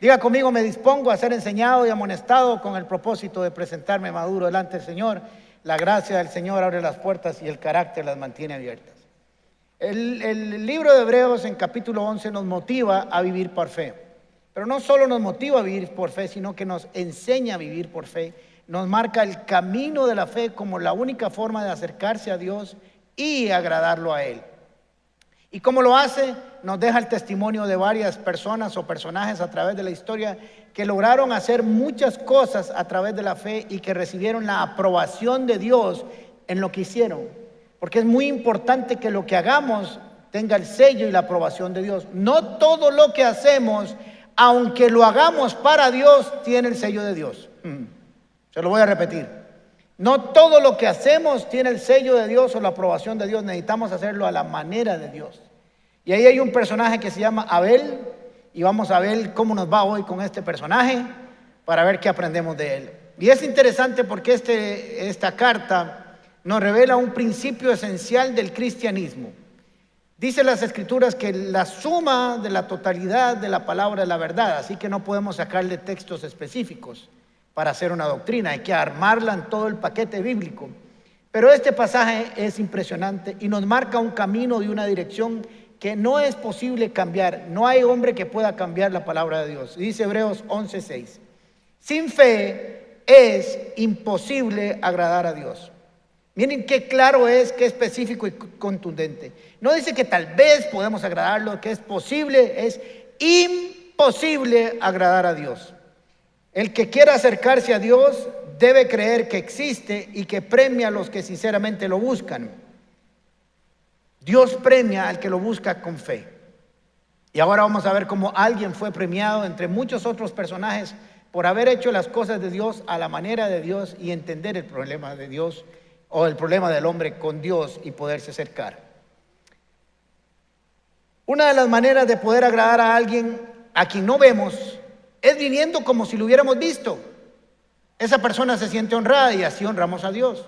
Diga conmigo: me dispongo a ser enseñado y amonestado con el propósito de presentarme maduro delante del Señor. La gracia del Señor abre las puertas y el carácter las mantiene abiertas. El libro de Hebreos en capítulo 11 nos motiva a vivir por fe. Pero no solo nos motiva a vivir por fe, sino que nos enseña a vivir por fe. Nos marca el camino de la fe como la única forma de acercarse a Dios y agradarlo a Él. ¿Y cómo lo hace? Nos deja el testimonio de varias personas o personajes a través de la historia que lograron hacer muchas cosas a través de la fe y que recibieron la aprobación de Dios en lo que hicieron. Porque es muy importante que lo que hagamos tenga el sello y la aprobación de Dios. No todo lo que hacemos, aunque lo hagamos para Dios, tiene el sello de Dios. Se lo voy a repetir. No todo lo que hacemos tiene el sello de Dios o la aprobación de Dios. Necesitamos hacerlo a la manera de Dios. Y ahí hay un personaje que se llama Abel. Y vamos a ver cómo nos va hoy con este personaje para ver qué aprendemos de él. Y es interesante porque esta carta nos revela un principio esencial del cristianismo. Dice las Escrituras que la suma de la totalidad de la palabra es la verdad. Así que no podemos sacarle textos específicos para hacer una doctrina, hay que armarla en todo el paquete bíblico. Pero este pasaje es impresionante y nos marca un camino y una dirección que no es posible cambiar. No hay hombre que pueda cambiar la palabra de Dios. Dice Hebreos 11:6. Sin fe es imposible agradar a Dios. Miren qué claro es, qué específico y contundente. No dice que tal vez podemos agradarlo, que es posible, es imposible agradar a Dios. El que quiera acercarse a Dios debe creer que existe y que premia a los que sinceramente lo buscan. Dios premia al que lo busca con fe. Y ahora vamos a ver cómo alguien fue premiado entre muchos otros personajes por haber hecho las cosas de Dios a la manera de Dios y entender el problema de Dios o el problema del hombre con Dios y poderse acercar. Una de las maneras de poder agradar a alguien a quien no vemos es viviendo como si lo hubiéramos visto. Esa persona se siente honrada y así honramos a Dios.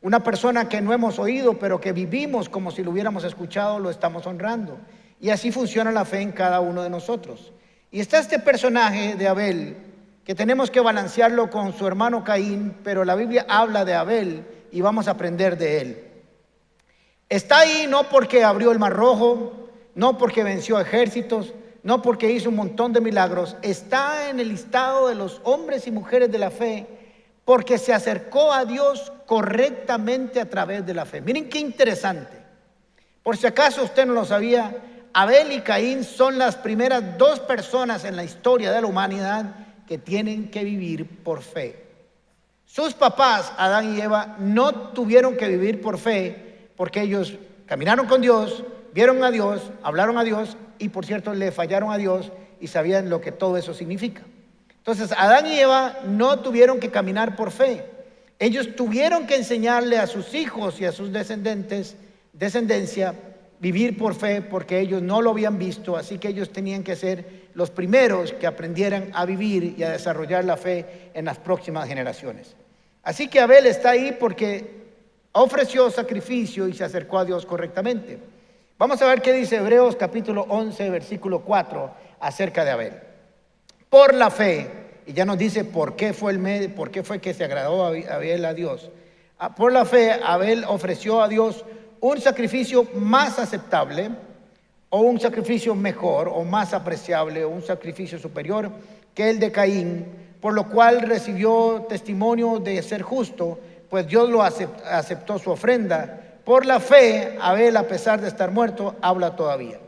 Una persona que no hemos oído pero que vivimos como si lo hubiéramos escuchado, lo estamos honrando. Y así funciona la fe en cada uno de nosotros. Y está este personaje de Abel que tenemos que balancearlo con su hermano Caín, pero la Biblia habla de Abel y vamos a aprender de él. Está ahí no porque abrió el Mar Rojo, no porque venció ejércitos, no porque hizo un montón de milagros. Está en el listado de los hombres y mujeres de la fe porque se acercó a Dios correctamente a través de la fe. Miren qué interesante. Por si acaso usted no lo sabía, Abel y Caín son las primeras dos personas en la historia de la humanidad que tienen que vivir por fe. Sus papás, Adán y Eva, no tuvieron que vivir por fe porque ellos caminaron con Dios, vieron a Dios, hablaron a Dios y por cierto le fallaron a Dios y sabían lo que todo eso significa. Entonces Adán y Eva no tuvieron que caminar por fe. Ellos tuvieron que enseñarle a sus hijos y a sus descendencia vivir por fe porque ellos no lo habían visto. Así que ellos tenían que ser los primeros que aprendieran a vivir y a desarrollar la fe en las próximas generaciones. Así que Abel está ahí porque ofreció sacrificio y se acercó a Dios correctamente. Vamos a ver qué dice Hebreos capítulo 11, versículo 4 acerca de Abel. Por la fe, y ya nos dice por qué fue que se agradó a Abel a Dios. Por la fe, Abel ofreció a Dios un sacrificio más aceptable, o un sacrificio mejor, o más apreciable, o un sacrificio superior que el de Caín, por lo cual recibió testimonio de ser justo, pues Dios lo aceptó su ofrenda. Por la fe, Abel, a pesar de estar muerto, habla todavía.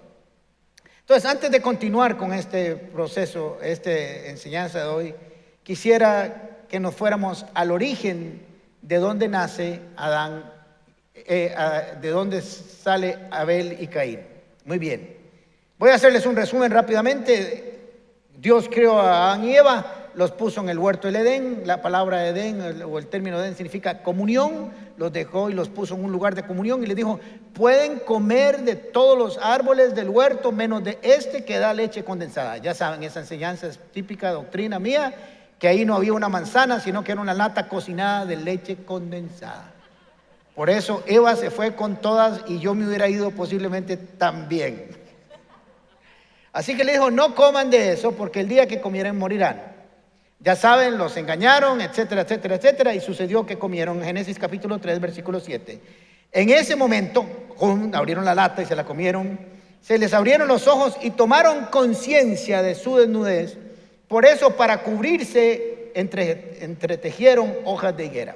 Entonces, antes de continuar con este proceso, esta enseñanza de hoy, quisiera que nos fuéramos al origen de dónde nace Adán, de dónde sale Abel y Caín. Muy bien. Voy a hacerles un resumen rápidamente. Dios creó a Adán y Eva, los puso en el huerto del Edén. La palabra Edén o el término Edén significa comunión. Los dejó y los puso en un lugar de comunión y les dijo: pueden comer de todos los árboles del huerto menos de este que da leche condensada. Ya saben, esa enseñanza es típica doctrina mía, que ahí no había una manzana, sino que era una lata cocinada de leche condensada. Por eso Eva se fue con todas y yo me hubiera ido posiblemente también. Así que le dijo, no coman de eso porque el día que comieren morirán. Ya saben, los engañaron, etcétera, etcétera, etcétera, y sucedió que comieron. Génesis capítulo 3, versículo 7. En ese momento, abrieron la lata y se la comieron. Se les abrieron los ojos y tomaron conciencia de su desnudez. Por eso, para cubrirse, entretejieron hojas de higuera.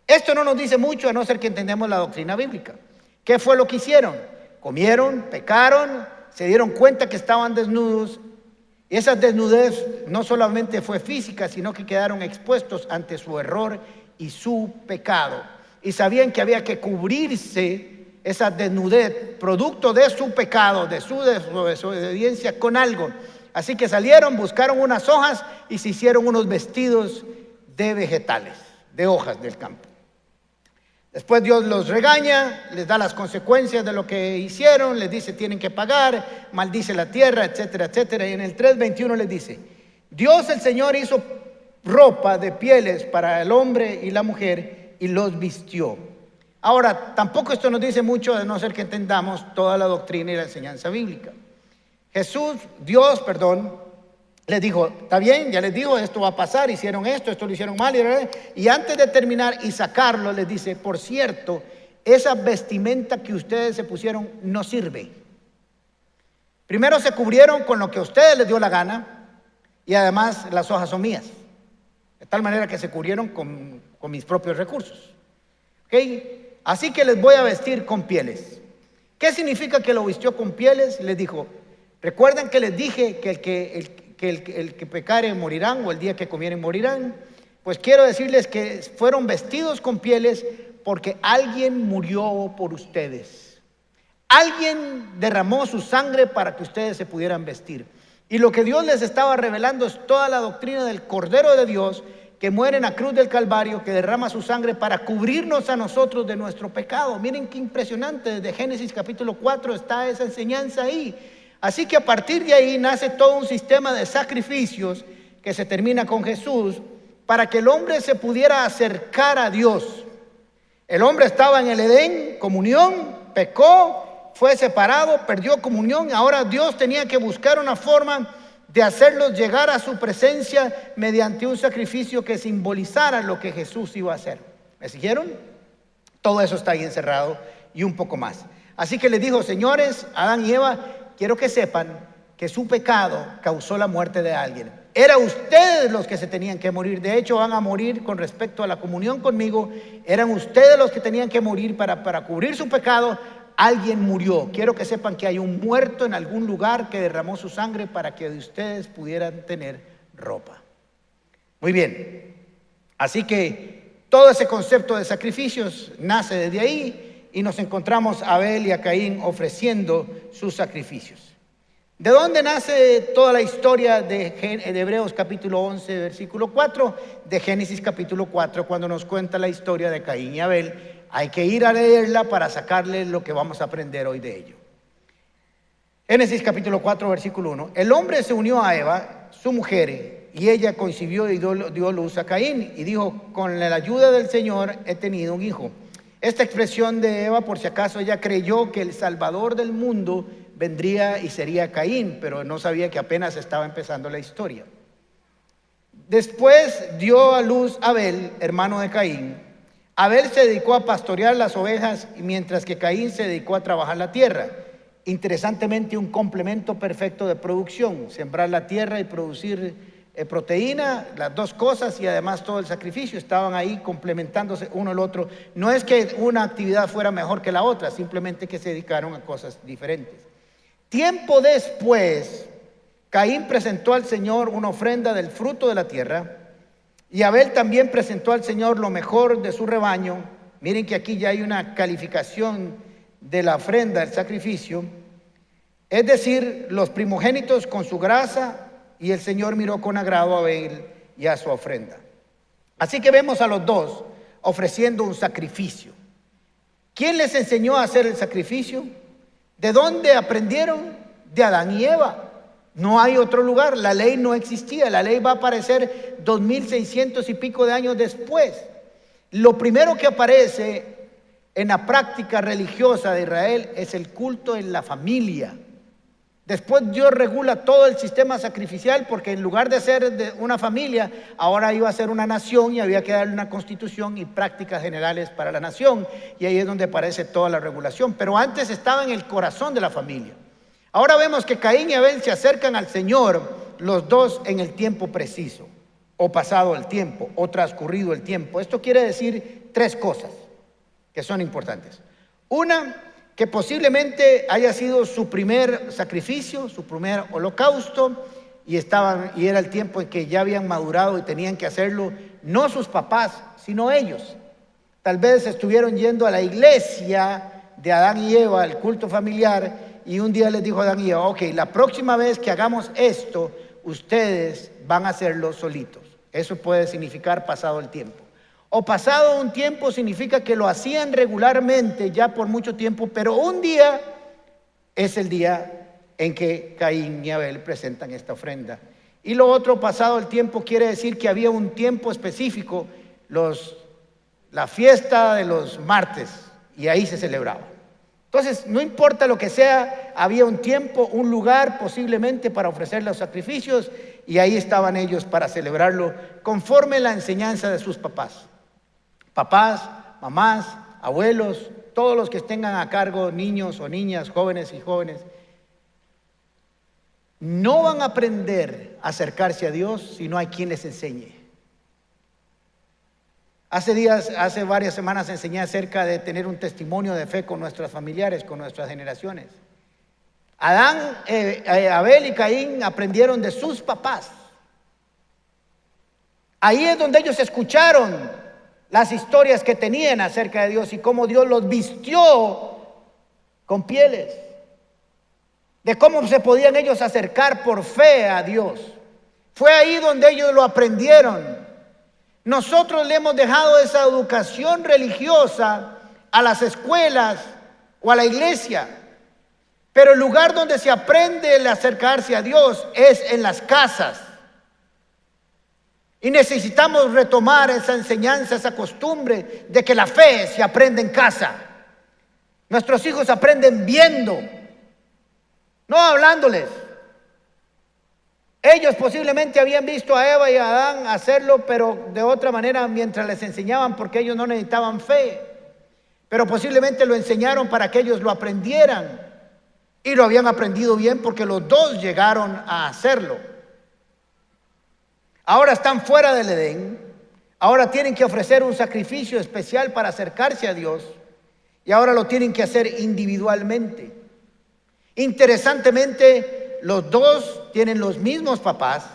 Esto no nos dice mucho, a no ser que entendamos la doctrina bíblica. ¿Qué fue lo que hicieron? Comieron, pecaron, se dieron cuenta que estaban desnudos. Y esa desnudez no solamente fue física, sino que quedaron expuestos ante su error y su pecado. Y sabían que había que cubrirse esa desnudez, producto de su pecado, de su desobediencia, con algo. Así que salieron, buscaron unas hojas y se hicieron unos vestidos de vegetales, de hojas del campo. Después Dios los regaña, les da las consecuencias de lo que hicieron, les dice tienen que pagar, maldice la tierra, etcétera, etcétera. Y en el 3:21 les dice, Dios el Señor hizo ropa de pieles para el hombre y la mujer y los vistió. Ahora, tampoco esto nos dice mucho, a no ser que entendamos toda la doctrina y la enseñanza bíblica. Dios, les dijo, está bien, ya les digo, esto va a pasar, hicieron esto lo hicieron mal. Y antes de terminar y sacarlo, les dice, por cierto, esa vestimenta que ustedes se pusieron no sirve. Primero se cubrieron con lo que a ustedes les dio la gana y además las hojas son mías. De tal manera que se cubrieron con mis propios recursos. ¿Okay? Así que les voy a vestir con pieles. ¿Qué significa que lo vistió con pieles? Les dijo, recuerden que les dije que el que pecare morirán, o el día que comieren morirán. Pues quiero decirles que fueron vestidos con pieles porque alguien murió por ustedes. Alguien derramó su sangre para que ustedes se pudieran vestir. Y lo que Dios les estaba revelando es toda la doctrina del Cordero de Dios que muere en la cruz del Calvario, que derrama su sangre para cubrirnos a nosotros de nuestro pecado. Miren qué impresionante, desde Génesis capítulo 4 está esa enseñanza ahí. Así que a partir de ahí nace todo un sistema de sacrificios que se termina con Jesús para que el hombre se pudiera acercar a Dios. El hombre estaba en el Edén, comunión, pecó, fue separado, perdió comunión. Ahora Dios tenía que buscar una forma de hacerlos llegar a su presencia mediante un sacrificio que simbolizara lo que Jesús iba a hacer. ¿Me siguieron? Todo eso está ahí encerrado y un poco más. Así que les dijo, señores, Adán y Eva, quiero que sepan que su pecado causó la muerte de alguien. Eran ustedes los que se tenían que morir. De hecho, van a morir con respecto a la comunión conmigo. Eran ustedes los que tenían que morir para cubrir su pecado. Alguien murió. Quiero que sepan que hay un muerto en algún lugar que derramó su sangre para que de ustedes pudieran tener ropa. Muy bien. Así que todo ese concepto de sacrificios nace desde ahí. Y nos encontramos a Abel y a Caín ofreciendo sus sacrificios. ¿De dónde nace toda la historia de Hebreos capítulo 11, versículo 4? De Génesis capítulo 4, cuando nos cuenta la historia de Caín y Abel. Hay que ir a leerla para sacarle lo que vamos a aprender hoy de ello. Génesis capítulo 4, versículo 1. El hombre se unió a Eva, su mujer, y ella concibió y dio luz a Caín. Y dijo, con la ayuda del Señor he tenido un hijo. Esta expresión de Eva, por si acaso, ella creyó que el Salvador del mundo vendría y sería Caín, pero no sabía que apenas estaba empezando la historia. Después dio a luz Abel, hermano de Caín. Abel se dedicó a pastorear las ovejas, mientras que Caín se dedicó a trabajar la tierra. Interesantemente, un complemento perfecto de producción, sembrar la tierra y producir proteína, las dos cosas, y además todo el sacrificio estaban ahí complementándose uno al otro. No es que una actividad fuera mejor que la otra, simplemente que se dedicaron a cosas diferentes. Tiempo después, Caín presentó al Señor una ofrenda del fruto de la tierra, y Abel también presentó al Señor lo mejor de su rebaño. Miren que aquí ya hay una calificación de la ofrenda, el sacrificio, es decir, los primogénitos con su grasa. Y el Señor miró con agrado a Abel y a su ofrenda. Así que vemos a los dos ofreciendo un sacrificio. ¿Quién les enseñó a hacer el sacrificio? ¿De dónde aprendieron? De Adán y Eva. No hay otro lugar. La ley no existía. La ley va a aparecer 2600 y pico de años después. Lo primero que aparece en la práctica religiosa de Israel es el culto en la familia. Después Dios regula todo el sistema sacrificial, porque en lugar de ser una familia, ahora iba a ser una nación y había que darle una constitución y prácticas generales para la nación. Y ahí es donde aparece toda la regulación. Pero antes estaba en el corazón de la familia. Ahora vemos que Caín y Abel se acercan al Señor, los dos en el tiempo preciso, o pasado el tiempo, o transcurrido el tiempo. Esto quiere decir tres cosas que son importantes. Una, que posiblemente haya sido su primer sacrificio, su primer holocausto, y era el tiempo en que ya habían madurado y tenían que hacerlo, no sus papás, sino ellos. Tal vez estuvieron yendo a la iglesia de Adán y Eva, el culto familiar, y un día les dijo a Adán y Eva: ok, la próxima vez que hagamos esto, ustedes van a hacerlo solitos. Eso puede significar pasado el tiempo. O pasado un tiempo significa que lo hacían regularmente ya por mucho tiempo, pero un día es el día en que Caín y Abel presentan esta ofrenda. Y lo otro, pasado el tiempo, quiere decir que había un tiempo específico, la fiesta de los martes, y ahí se celebraba. Entonces, no importa lo que sea, había un tiempo, un lugar posiblemente para ofrecer los sacrificios, y ahí estaban ellos para celebrarlo conforme la enseñanza de sus papás. Papás, mamás, abuelos, todos los que tengan a cargo niños o niñas, jóvenes y jóvenes, no van a aprender a acercarse a Dios si no hay quien les enseñe. Hace varias semanas enseñé acerca de tener un testimonio de fe con nuestros familiares, con nuestras generaciones. Abel y Caín aprendieron de sus papás. Ahí es donde ellos escucharon las historias que tenían acerca de Dios y cómo Dios los vistió con pieles, de cómo se podían ellos acercar por fe a Dios. Fue ahí donde ellos lo aprendieron. Nosotros le hemos dejado esa educación religiosa a las escuelas o a la iglesia, pero el lugar donde se aprende el acercarse a Dios es en las casas. Y necesitamos retomar esa enseñanza, esa costumbre de que la fe se aprende en casa. Nuestros hijos aprenden viendo, no hablándoles. Ellos posiblemente habían visto a Eva y a Adán hacerlo, pero de otra manera mientras les enseñaban, porque ellos no necesitaban fe. Pero posiblemente lo enseñaron para que ellos lo aprendieran. Y lo habían aprendido bien porque los dos llegaron a hacerlo. Ahora están fuera del Edén, ahora tienen que ofrecer un sacrificio especial para acercarse a Dios, y ahora lo tienen que hacer individualmente. Interesantemente, los dos tienen los mismos papás,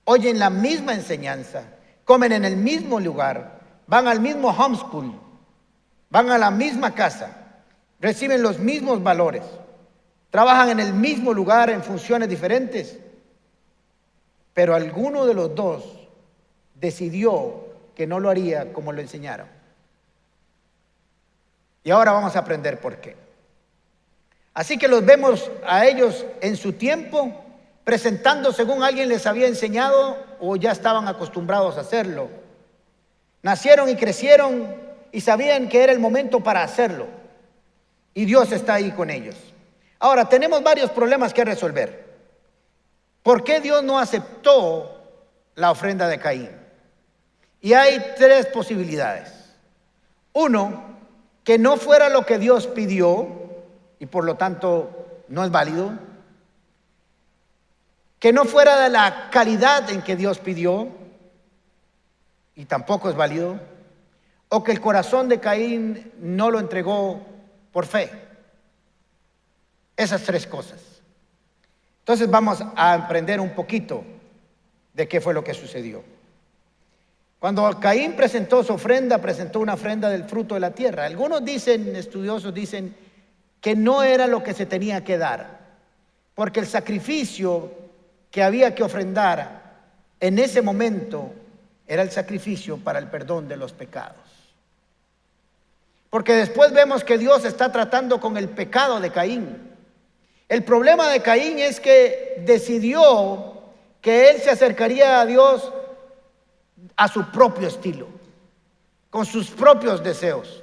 oyen la misma enseñanza, comen en el mismo lugar, van al mismo homeschool, van a la misma casa, reciben los mismos valores, trabajan en el mismo lugar en funciones diferentes. Pero alguno de los dos decidió que no lo haría como lo enseñaron. Y ahora vamos a aprender por qué. Así que los vemos a ellos en su tiempo, presentando según alguien les había enseñado o ya estaban acostumbrados a hacerlo. Nacieron y crecieron y sabían que era el momento para hacerlo. Y Dios está ahí con ellos. Ahora, tenemos varios problemas que resolver. ¿Por qué Dios no aceptó la ofrenda de Caín? Y hay tres posibilidades. Uno, que no fuera lo que Dios pidió y por lo tanto no es válido. Que no fuera de la calidad en que Dios pidió y tampoco es válido. O que el corazón de Caín no lo entregó por fe. Esas tres cosas. Entonces vamos a aprender un poquito de qué fue lo que sucedió. Cuando Caín presentó su ofrenda, presentó una ofrenda del fruto de la tierra. Algunos estudiosos dicen que no era lo que se tenía que dar, porque el sacrificio que había que ofrendar en ese momento era el sacrificio para el perdón de los pecados. Porque después vemos que Dios está tratando con el pecado de Caín. El problema de Caín es que decidió que él se acercaría a Dios a su propio estilo, con sus propios deseos,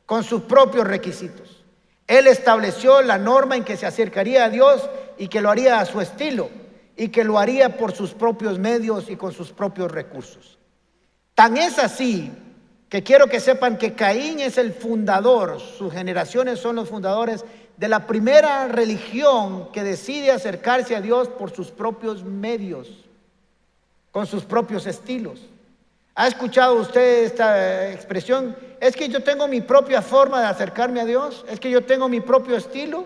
con sus propios requisitos. Él estableció la norma en que se acercaría a Dios y que lo haría a su estilo y que lo haría por sus propios medios y con sus propios recursos. Tan es así que quiero que sepan que Caín es el fundador, sus generaciones son los fundadores de la primera religión que decide acercarse a Dios por sus propios medios, con sus propios estilos. ¿Ha escuchado usted esta expresión? Es que yo tengo mi propia forma de acercarme a Dios, es que yo tengo mi propio estilo.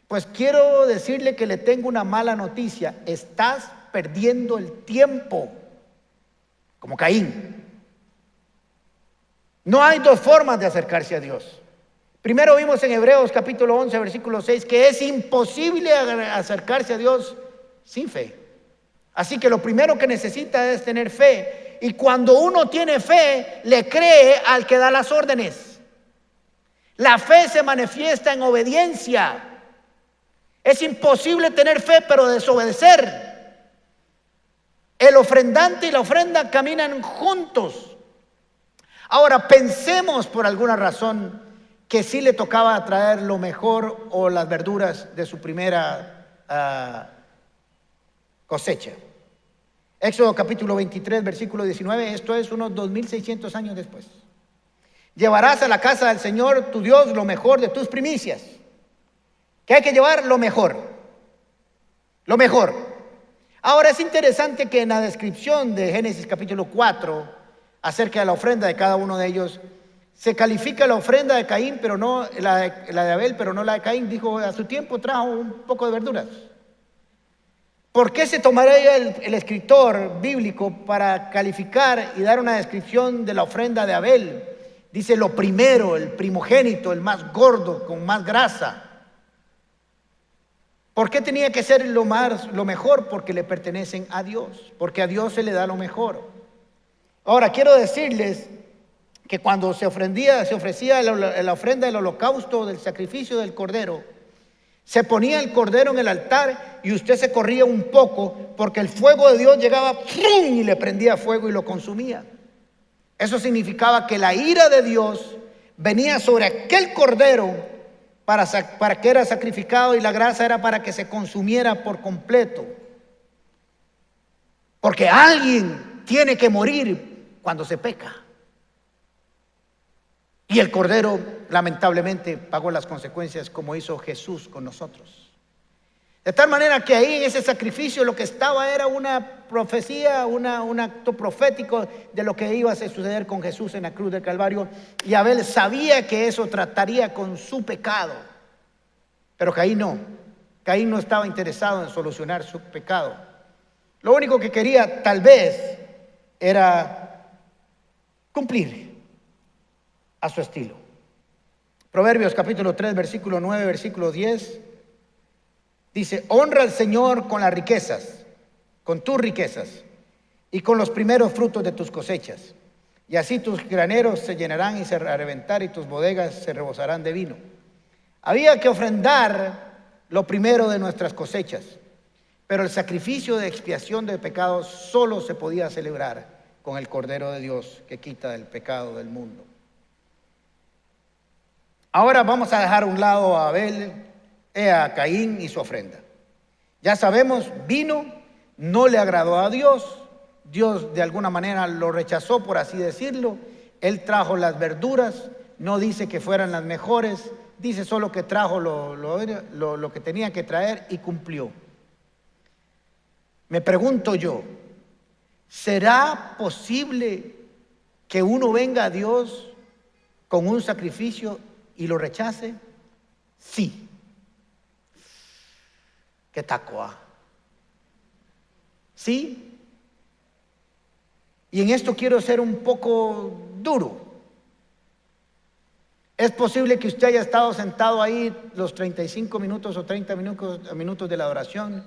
Pues quiero decirle que le tengo una mala noticia: estás perdiendo el tiempo, como Caín. No hay dos formas de acercarse a Dios. Primero vimos en Hebreos capítulo 11, versículo 6, que es imposible acercarse a Dios sin fe. Así que lo primero que necesita es tener fe. Y cuando uno tiene fe, le cree al que da las órdenes. La fe se manifiesta en obediencia. Es imposible tener fe pero desobedecer. El ofrendante y la ofrenda caminan juntos. Ahora pensemos por alguna razón que sí le tocaba traer lo mejor o las verduras de su primera cosecha. Éxodo capítulo 23, versículo 19, esto es unos 2600 años después. Llevarás a la casa del Señor tu Dios lo mejor de tus primicias. ¿Qué hay que llevar? Lo mejor. Lo mejor. Ahora es interesante que en la descripción de Génesis capítulo 4, acerca de la ofrenda de cada uno de ellos, se califica la ofrenda de Caín, pero no la de Abel, pero no la de Caín. Dijo, a su tiempo trajo un poco de verduras. ¿Por qué se tomaría el escritor bíblico para calificar y dar una descripción de la ofrenda de Abel? Dice lo primero, el primogénito, el más gordo, con más grasa. ¿Por qué tenía que ser lo mejor? Porque le pertenecen a Dios, porque a Dios se le da lo mejor. Ahora quiero decirles que cuando se ofrecía la ofrenda del holocausto, del sacrificio del cordero, se ponía el cordero en el altar y usted se corría un poco porque el fuego de Dios llegaba ¡pum! Y le prendía fuego y lo consumía. Eso significaba que la ira de Dios venía sobre aquel cordero para que era sacrificado, y la grasa era para que se consumiera por completo. Porque alguien tiene que morir cuando se peca. Y el cordero lamentablemente pagó las consecuencias, como hizo Jesús con nosotros. De tal manera que ahí en ese sacrificio lo que estaba era una profecía, un acto profético de lo que iba a suceder con Jesús en la cruz del Calvario. Y Abel sabía que eso trataría con su pecado. Pero Caín no. Caín no estaba interesado en solucionar su pecado. Lo único que quería tal vez era cumplir a su estilo. Proverbios capítulo 3, versículo 9, versículo 10. Dice, honra al Señor con las riquezas, con tus riquezas, y con los primeros frutos de tus cosechas. Y así tus graneros se llenarán y se reventarán, y tus bodegas se rebosarán de vino. Había que ofrendar lo primero de nuestras cosechas, pero el sacrificio de expiación de pecados solo se podía celebrar con el Cordero de Dios que quita el pecado del mundo. Ahora vamos a dejar a un lado a Abel, a Caín y su ofrenda. Ya sabemos, vino, no le agradó a Dios. Dios de alguna manera lo rechazó, por así decirlo. Él trajo las verduras, no dice que fueran las mejores, dice solo que trajo lo que tenía que traer y cumplió. Me pregunto yo, ¿será posible que uno venga a Dios con un sacrificio y lo rechace? Sí. ¿Qué tacoa? Sí. Y en esto quiero ser un poco duro. Es posible que usted haya estado sentado ahí los 35 minutos o 30 minutos de la adoración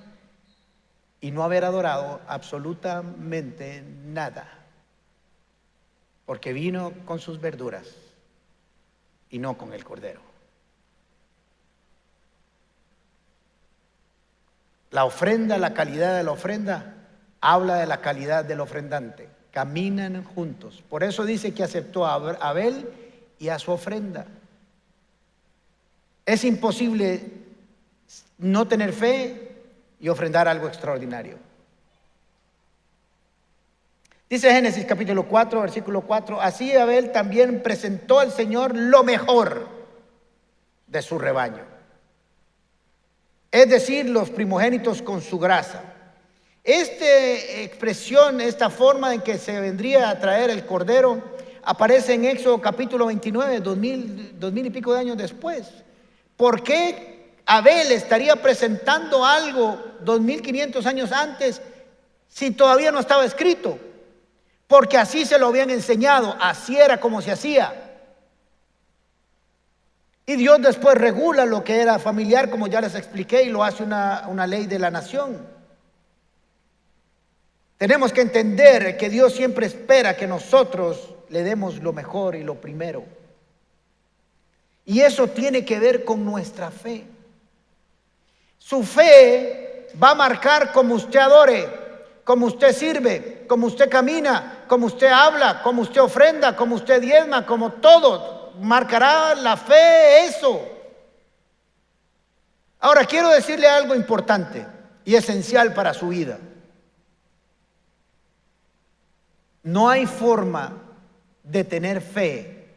y no haber adorado absolutamente nada, porque vino con sus verduras y no con el cordero. La ofrenda, la calidad de la ofrenda, habla de la calidad del ofrendante. Caminan juntos. Por eso dice que aceptó a Abel y a su ofrenda. Es imposible no tener fe y ofrendar algo extraordinario. Dice Génesis capítulo 4, versículo 4, así Abel también presentó al Señor lo mejor de su rebaño, es decir, los primogénitos con su grasa. Esta expresión, esta forma en que se vendría a traer el cordero, aparece en Éxodo capítulo 29, 2000 y pico de años después. ¿Por qué Abel estaría presentando algo 2500 años antes si todavía no estaba escrito? Porque así se lo habían enseñado, así era como se hacía. Y Dios después regula lo que era familiar, como ya les expliqué, y lo hace una ley de la nación. Tenemos que entender que Dios siempre espera que nosotros le demos lo mejor y lo primero. Y eso tiene que ver con nuestra fe. Su fe va a marcar cómo usted adore, cómo usted sirve, cómo usted camina, cómo usted habla, cómo usted ofrenda, cómo usted diezma, como todo. Marcará la fe eso. Ahora quiero decirle algo importante y esencial para su vida. No hay forma de tener fe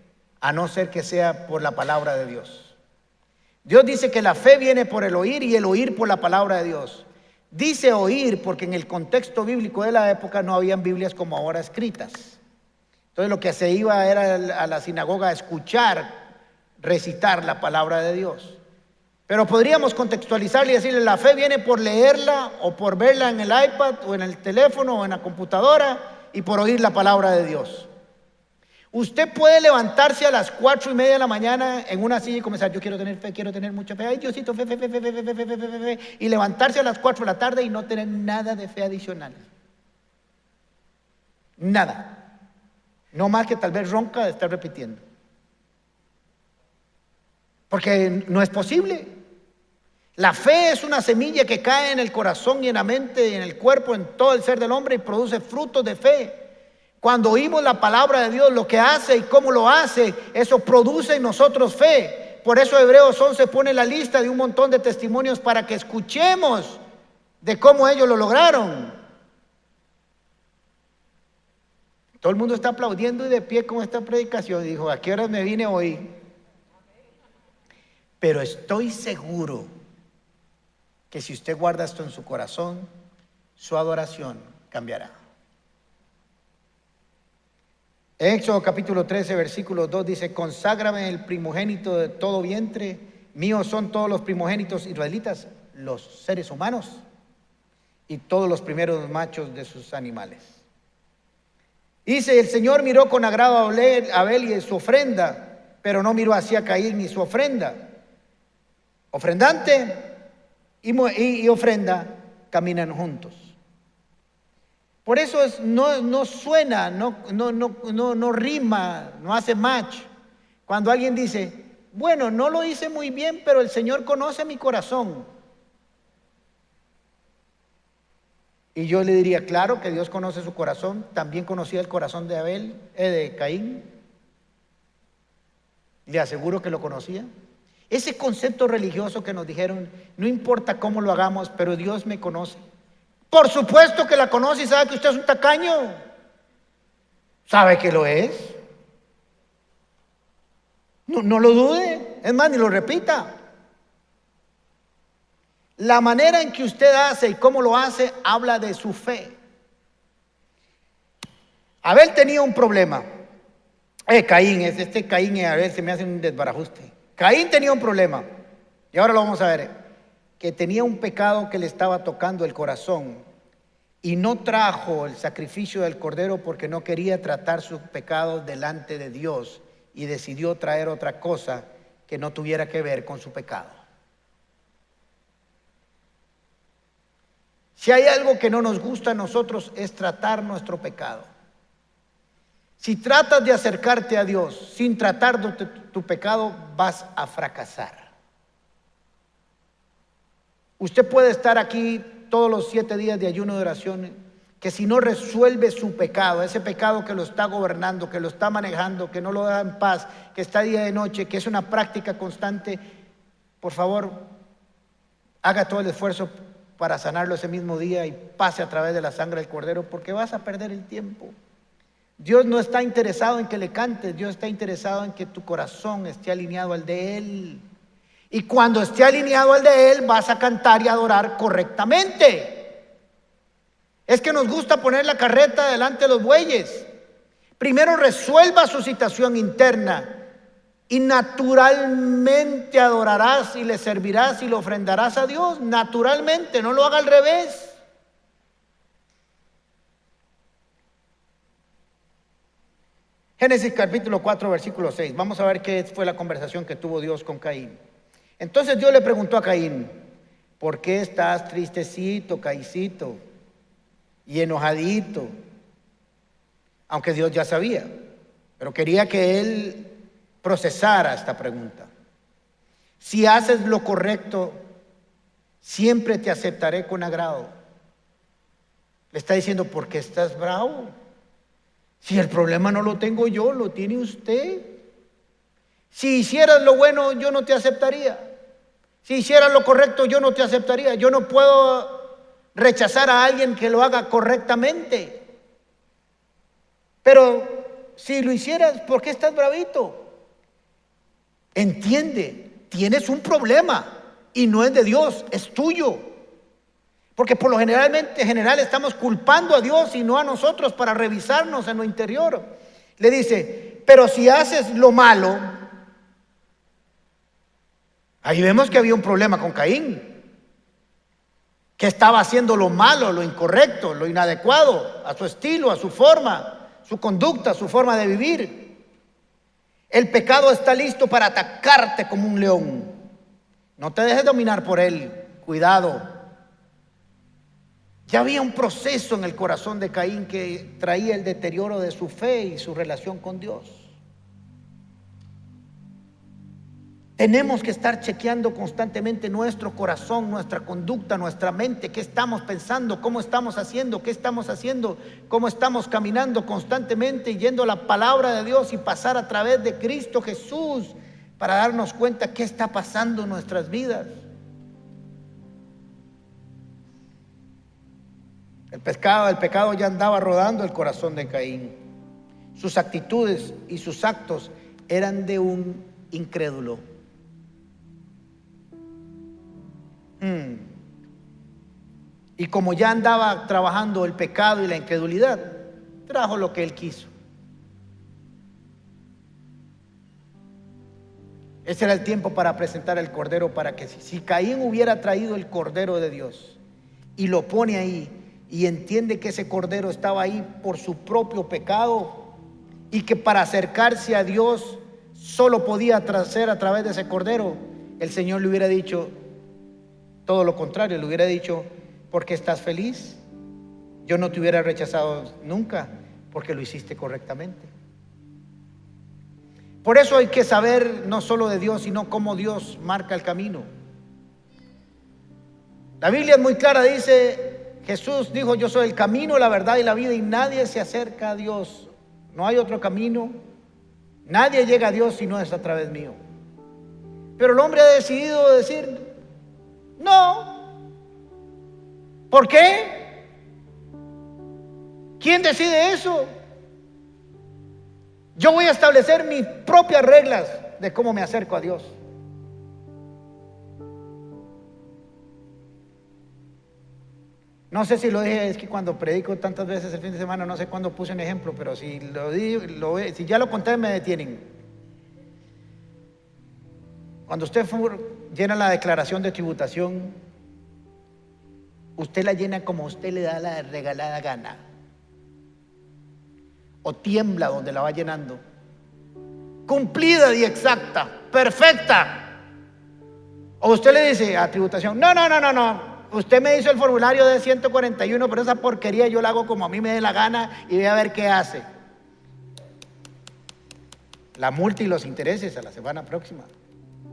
a no ser que sea por la palabra de Dios. Dios dice que la fe viene por el oír y el oír por la palabra de Dios. Dice oír porque en el contexto bíblico de la época no habían Biblias como ahora escritas. Entonces lo que se iba era a la sinagoga a escuchar, recitar la palabra de Dios. Pero podríamos contextualizarle y decirle, la fe viene por leerla o por verla en el iPad o en el teléfono o en la computadora y por oír la palabra de Dios. Usted puede levantarse a las 4:30 de la mañana en una silla y comenzar, yo quiero tener fe, quiero tener mucha fe, ay Diosito, fe, fe, fe, fe, fe, fe, fe, fe, fe, fe, fe, y levantarse a las 4 de la tarde y no tener nada de fe adicional. Nada. No más que tal vez ronca de estar repitiendo. Porque no es posible. La fe es una semilla que cae en el corazón y en la mente y en el cuerpo, en todo el ser del hombre y produce frutos de fe. Cuando oímos la palabra de Dios, lo que hace y cómo lo hace, eso produce en nosotros fe. Por eso Hebreos 11 pone la lista de un montón de testimonios para que escuchemos de cómo ellos lo lograron. Todo el mundo está aplaudiendo y de pie con esta predicación. Dijo, ¿a qué horas me vine hoy? Pero estoy seguro que si usted guarda esto en su corazón, su adoración cambiará. Éxodo capítulo 13, versículo 2 dice, conságrame el primogénito de todo vientre, míos son todos los primogénitos israelitas, los seres humanos, y todos los primeros machos de sus animales. Dice, el Señor miró con agrado a Abel y su ofrenda, pero no miró hacia Caín ni su ofrenda. Ofrendante y ofrenda caminan juntos. Por eso no suena, no rima, no hace match. Cuando alguien dice, bueno, no lo hice muy bien, pero el Señor conoce mi corazón. Y yo le diría, claro que Dios conoce su corazón, también conocía el corazón de Caín. Le aseguro que lo conocía. Ese concepto religioso que nos dijeron, no importa cómo lo hagamos, pero Dios me conoce. Por supuesto que la conoce y sabe que usted es un tacaño. ¿Sabe que lo es? No lo dude, es más, ni lo repita. La manera en que usted hace y cómo lo hace habla de su fe. Abel tenía un problema. Caín, este Caín y Abel se me hace un desbarajuste. Caín tenía un problema, y ahora lo vamos a ver, que tenía un pecado que le estaba tocando el corazón y no trajo el sacrificio del cordero porque no quería tratar su pecado delante de Dios y decidió traer otra cosa que no tuviera que ver con su pecado. Si hay algo que no nos gusta a nosotros es tratar nuestro pecado. Si tratas de acercarte a Dios sin tratar tu pecado, vas a fracasar. Usted puede estar aquí todos los 7 días de ayuno de oración, que si no resuelve su pecado, ese pecado que lo está gobernando, que lo está manejando, que no lo da en paz, que está día y noche, que es una práctica constante, por favor, haga todo el esfuerzo para sanarlo ese mismo día y pase a través de la sangre del cordero, porque vas a perder el tiempo. Dios no está interesado en que le cantes, Dios está interesado en que tu corazón esté alineado al de Él. Y cuando esté alineado al de Él, vas a cantar y adorar correctamente. Es que nos gusta poner la carreta delante de los bueyes. Primero resuelva su situación interna y naturalmente adorarás y le servirás y le ofrendarás a Dios. Naturalmente, no lo haga al revés. Génesis capítulo 4, versículo 6. Vamos a ver qué fue la conversación que tuvo Dios con Caín. Entonces Dios le preguntó a Caín: ¿por qué estás tristecito, Caíncito, y enojadito? Aunque Dios ya sabía, pero quería que él procesara esta pregunta. Si haces lo correcto, siempre te aceptaré con agrado. Le está diciendo: ¿por qué estás bravo? Si el problema no lo tengo yo, lo tiene usted. Si hicieras lo bueno, yo no te aceptaría. Si hicieras lo correcto, yo no te aceptaría. Yo no puedo rechazar a alguien que lo haga correctamente. Pero si lo hicieras, ¿por qué estás bravito? Entiende, tienes un problema y no es de Dios, es tuyo. Porque por lo general estamos culpando a Dios y no a nosotros para revisarnos en lo interior. Le dice: pero si haces lo malo. Ahí vemos que había un problema con Caín, que estaba haciendo lo malo, lo incorrecto, lo inadecuado, a su estilo, a su forma, su conducta, su forma de vivir. El pecado está listo para atacarte como un león. No te dejes dominar por él, cuidado. Ya había un proceso en el corazón de Caín que traía el deterioro de su fe y su relación con Dios. Tenemos que estar chequeando constantemente nuestro corazón, nuestra conducta, nuestra mente, qué estamos pensando, cómo estamos haciendo, qué estamos haciendo, cómo estamos caminando constantemente, yendo a la palabra de Dios y pasar a través de Cristo Jesús para darnos cuenta qué está pasando en nuestras vidas. El pecado ya andaba rodando el corazón de Caín. Sus actitudes y sus actos eran de un incrédulo. Y como ya andaba trabajando el pecado y la incredulidad, trajo lo que él quiso. Ese era el tiempo para presentar el cordero, para que si Caín hubiera traído el cordero de Dios y lo pone ahí y entiende que ese cordero estaba ahí por su propio pecado y que para acercarse a Dios solo podía hacer a través de ese cordero, el Señor le hubiera dicho todo lo contrario. Le hubiera dicho: ¿por qué estás feliz? Yo no te hubiera rechazado nunca, porque lo hiciste correctamente. Por eso hay que saber no solo de Dios, sino cómo Dios marca el camino. La Biblia es muy clara, dice: Jesús dijo: yo soy el camino, la verdad y la vida, y nadie se acerca a Dios. No hay otro camino. Nadie llega a Dios si no es a través mío. Pero el hombre ha decidido decir: no. ¿Por qué? ¿Quién decide eso? Yo voy a establecer mis propias reglas de cómo me acerco a Dios. No sé si lo dije, es que cuando predico tantas veces el fin de semana, no sé cuándo puse un ejemplo, pero si si ya lo conté, me detienen. Cuando usted llena la declaración de tributación, usted la llena como usted le da la regalada gana, o tiembla donde la va llenando, cumplida y exacta, perfecta. O usted le dice a tributación: no, usted me hizo el formulario de 141, pero esa porquería yo la hago como a mí me dé la gana y voy a ver qué hace. La multa y los intereses a la semana próxima.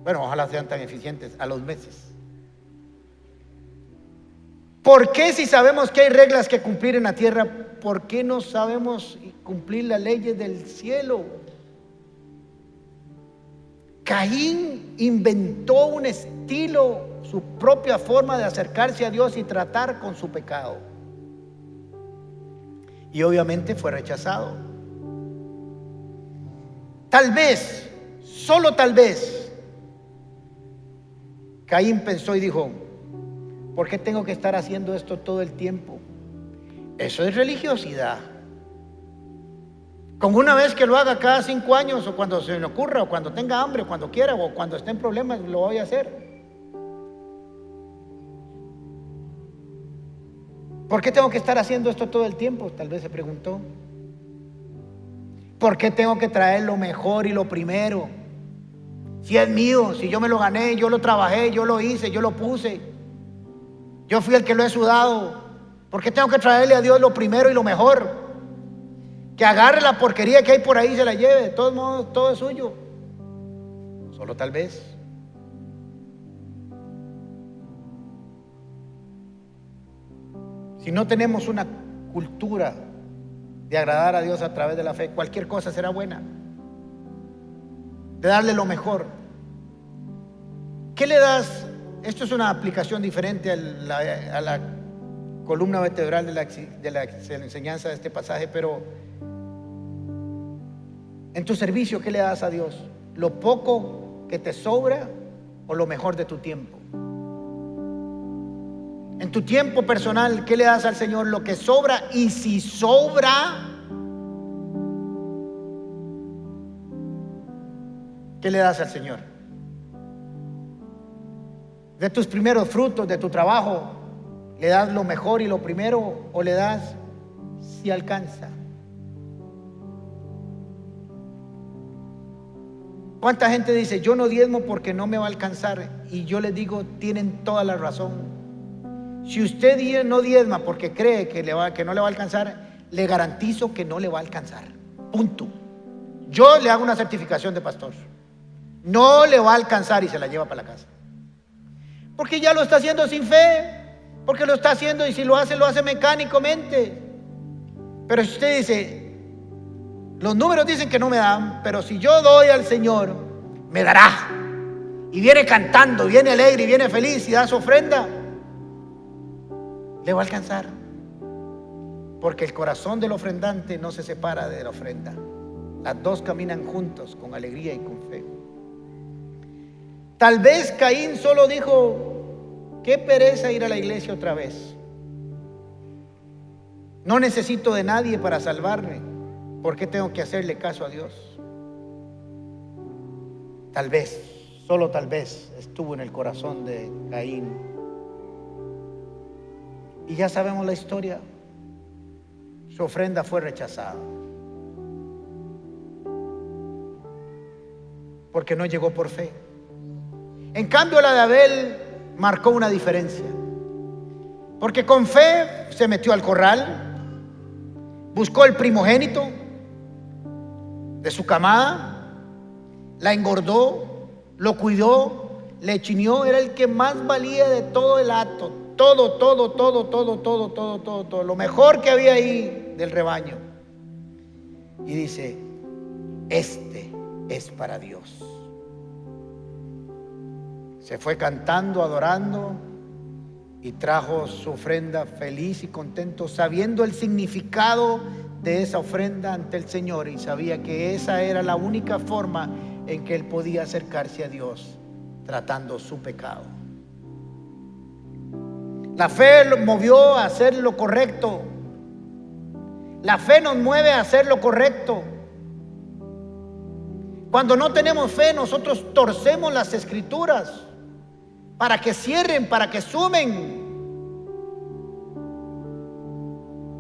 Bueno, ojalá sean tan eficientes, a los meses. ¿Por qué, si sabemos que hay reglas que cumplir en la tierra, por qué no sabemos cumplir las leyes del cielo? Caín inventó un estilo su propia forma de acercarse a Dios y tratar con su pecado. Y obviamente fue rechazado. Tal vez, solo tal vez, Caín pensó y dijo: ¿por qué tengo que estar haciendo esto todo el tiempo? Eso es religiosidad. Con una vez que lo haga cada 5 años, o cuando se me ocurra, o cuando tenga hambre, o cuando quiera, o cuando esté en problemas, lo voy a hacer. ¿Por qué tengo que estar haciendo esto todo el tiempo? Tal vez se preguntó. ¿Por qué tengo que traer lo mejor y lo primero? Si es mío, si yo me lo gané, yo lo trabajé, yo lo hice, yo lo puse, yo fui el que lo he sudado. ¿Por qué tengo que traerle a Dios lo primero y lo mejor? Que agarre la porquería que hay por ahí y se la lleve. De todos modos, todo es suyo. Solo tal vez. Si no tenemos una cultura de agradar a Dios a través de la fe, cualquier cosa será buena. De darle lo mejor. ¿Qué le das? Esto es una aplicación diferente a la columna vertebral de la enseñanza de este pasaje, pero en tu servicio, ¿qué le das a Dios? ¿Lo poco que te sobra o lo mejor de tu tiempo? En tu tiempo personal, ¿qué le das al Señor? Lo que sobra, y si sobra, ¿qué le das al Señor? De tus primeros frutos, de tu trabajo, ¿le das lo mejor y lo primero, o le das si alcanza? ¿Cuánta gente dice: yo no diezmo porque no me va a alcanzar? Y yo les digo, tienen toda la razón. Si usted no diezma porque cree que no le va a alcanzar, le garantizo que no le va a alcanzar. Punto. Yo le hago una certificación de pastor. No le va a alcanzar, y se la lleva para la casa. Porque ya lo está haciendo sin fe. Porque lo está haciendo, y si lo hace mecánicamente. Pero si usted dice: los números dicen que no me dan, pero si yo doy al Señor, me dará. Y viene cantando, viene alegre, y viene feliz, y da su ofrenda, le va a alcanzar. Porque el corazón del ofrendante no se separa de la ofrenda. Las dos caminan juntos, con alegría y con fe. Tal vez Caín solo dijo: qué pereza ir a la iglesia otra vez. No necesito de nadie para salvarme. ¿Por qué tengo que hacerle caso a Dios? Tal vez, solo tal vez, estuvo en el corazón de Caín. Y ya sabemos la historia. Su ofrenda fue rechazada, porque no llegó por fe. En cambio, la de Abel marcó una diferencia, porque con fe se metió al corral, buscó el primogénito de su camada, la engordó, lo cuidó, le chineó. Era el que más valía de todo el hato. Todo, lo mejor que había ahí del rebaño. Y dice: este es para Dios. Se fue cantando, adorando, y trajo su ofrenda feliz y contento, sabiendo el significado de esa ofrenda ante el Señor, y sabía que esa era la única forma en que él podía acercarse a Dios, tratando su pecado. La fe lo movió a hacer lo correcto. La fe nos mueve a hacer lo correcto. Cuando no tenemos fe, nosotros torcemos las escrituras para que cierren, para que sumen.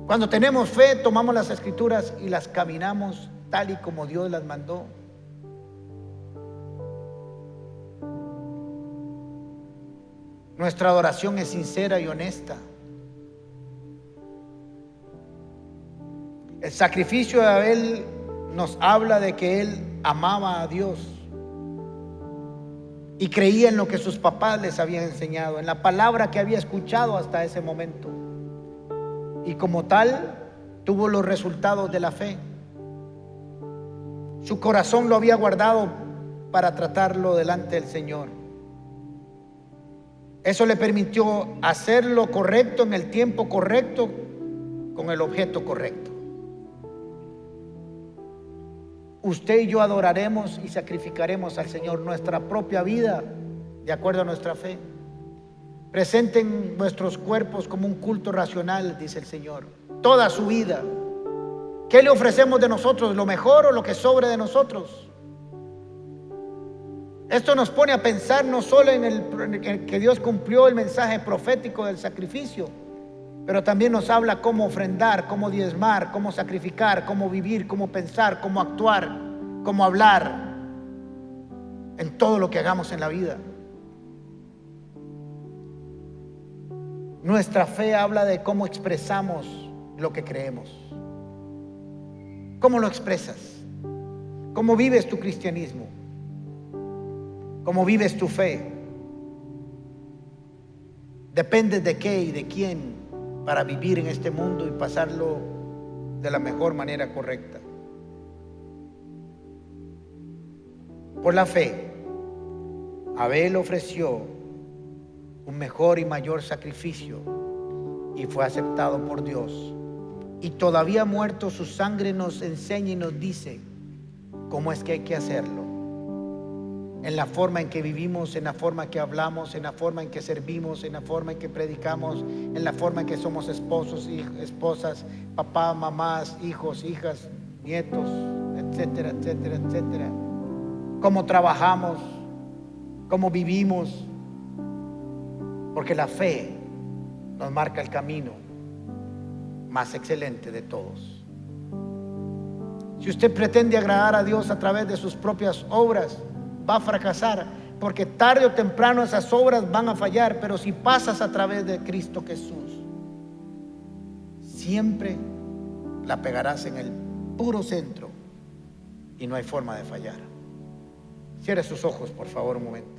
Cuando tenemos fe, tomamos las escrituras y las caminamos tal y como Dios las mandó. Nuestra adoración es sincera y honesta. El sacrificio de Abel nos habla de que él amaba a Dios y creía en lo que sus papás les habían enseñado, en la palabra que había escuchado hasta ese momento, y como tal tuvo los resultados de la fe. Su corazón lo había guardado para tratarlo delante del Señor. Eso le permitió hacer lo correcto en el tiempo correcto, con el objeto correcto. Usted y yo adoraremos y sacrificaremos al Señor nuestra propia vida de acuerdo a nuestra fe. Presenten vuestros cuerpos como un culto racional, dice el Señor, toda su vida. ¿Qué le ofrecemos de nosotros? ¿Lo mejor o lo que sobre de nosotros? Esto nos pone a pensar no solo en que Dios cumplió el mensaje profético del sacrificio, pero también nos habla cómo ofrendar, cómo diezmar, cómo sacrificar, cómo vivir, cómo pensar, cómo actuar, cómo hablar en todo lo que hagamos en la vida. Nuestra fe habla de cómo expresamos lo que creemos. ¿Cómo lo expresas? ¿Cómo vives tu cristianismo? ¿Cómo vives tu fe? Depende de qué y de quién para vivir en este mundo y pasarlo de la mejor manera correcta. Por la fe, Abel ofreció un mejor y mayor sacrificio y fue aceptado por Dios. Y todavía muerto, su sangre nos enseña y nos dice cómo es que hay que hacerlo. En la forma en que vivimos, en la forma que hablamos, en la forma en que servimos, en la forma en que predicamos, en la forma en que somos esposos y esposas, papás, mamás, hijos, hijas, nietos, etcétera, etcétera, etcétera. Cómo trabajamos, cómo vivimos, porque la fe nos marca el camino más excelente de todos. Si usted pretende agradar a Dios a través de sus propias obras, va a fracasar, porque tarde o temprano esas obras van a fallar. Pero si pasas a través de Cristo Jesús, siempre la pegarás en el puro centro y no hay forma de fallar. Cierre sus ojos, por favor, un momento.